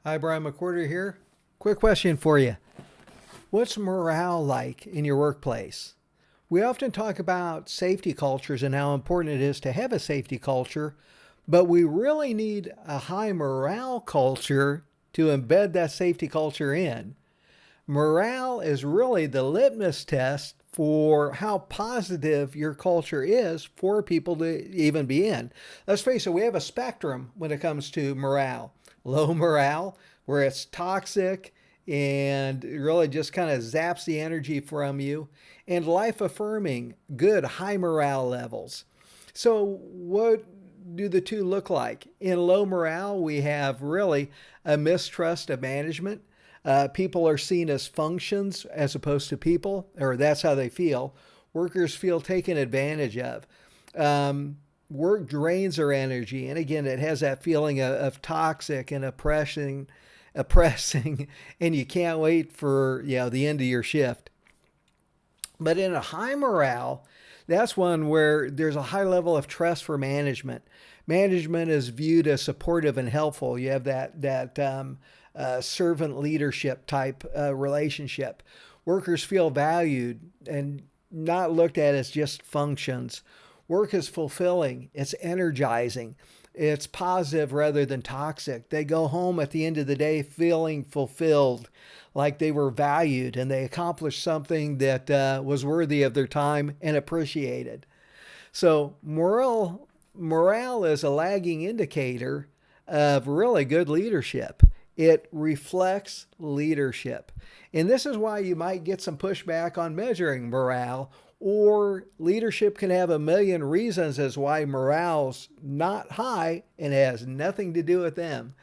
Hi, Brian McWhorter here. Quick question for you. What's morale like in your workplace? We often talk about safety cultures and how important it is to have a safety culture, but we really need a high morale culture to embed that safety culture in. Morale is really the litmus test for how positive your culture is for people to even be in. Let's face it, we have a spectrum when it comes to morale. Low morale, where it's toxic and it really just kind of zaps the energy from you, and life affirming, good, high morale levels. So, what do the two look like? In low morale, we have really a mistrust of management. People are seen as functions as opposed to people, or that's how they feel. Workers feel taken advantage of. Work drains their energy, and again, it has that feeling of toxic and oppressing, and you can't wait for the end of your shift. But in a high morale, that's one where there's a high level of trust for management. Management is viewed as supportive and helpful. You have that servant leadership type relationship. Workers feel valued and not looked at as just functions. Work is fulfilling. It's energizing. It's positive rather than toxic. They go home at the end of the day feeling fulfilled, like they were valued and they accomplished something that was worthy of their time and appreciated. So morale is a lagging indicator of really good leadership. It reflects leadership. And this is why you might get some pushback on measuring morale, or leadership can have a million reasons as why morale's not high and has nothing to do with them.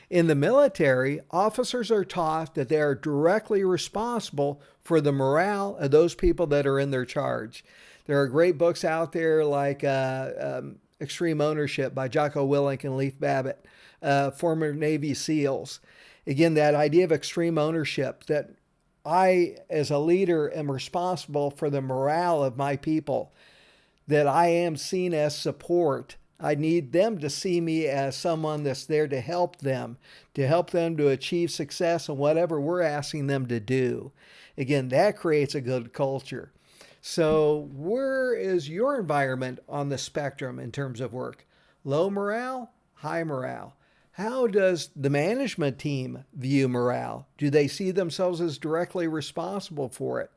In the military, officers are taught that they are directly responsible for the morale of those people that are in their charge. There are great books out there like Extreme Ownership by Jocko Willink and Leif Babbitt, former Navy SEALs. Again, that idea of extreme ownership, that I, as a leader, am responsible for the morale of my people, that I am seen as support. I need them to see me as someone that's there to help them to achieve success in whatever we're asking them to do. Again, that creates a good culture. So, where is your environment on the spectrum in terms of work? Low morale, high morale? How does the management team view morale? Do they see themselves as directly responsible for it?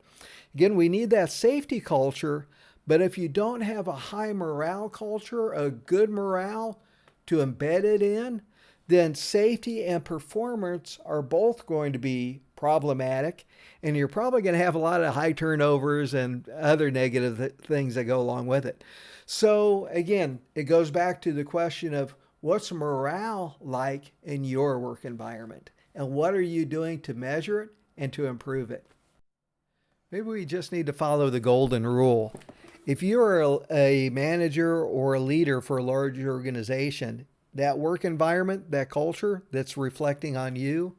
Again, we need that safety culture, but if you don't have a high morale culture, a good morale to embed it in, then safety and performance are both going to be problematic. And you're probably going to have a lot of high turnovers and other negative things that go along with it. So, again, it goes back to the question of what's morale like in your work environment? And what are you doing to measure it and to improve it? Maybe we just need to follow the golden rule. If you're a manager or a leader for a large organization, that work environment, that culture that's reflecting on you,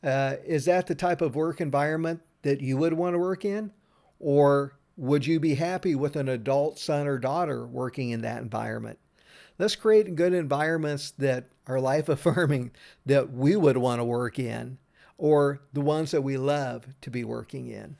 is that the type of work environment that you would want to work in? Or would you be happy with an adult son or daughter working in that environment? Let's create good environments that are life affirming, that we would want to work in, or the ones that we love to be working in.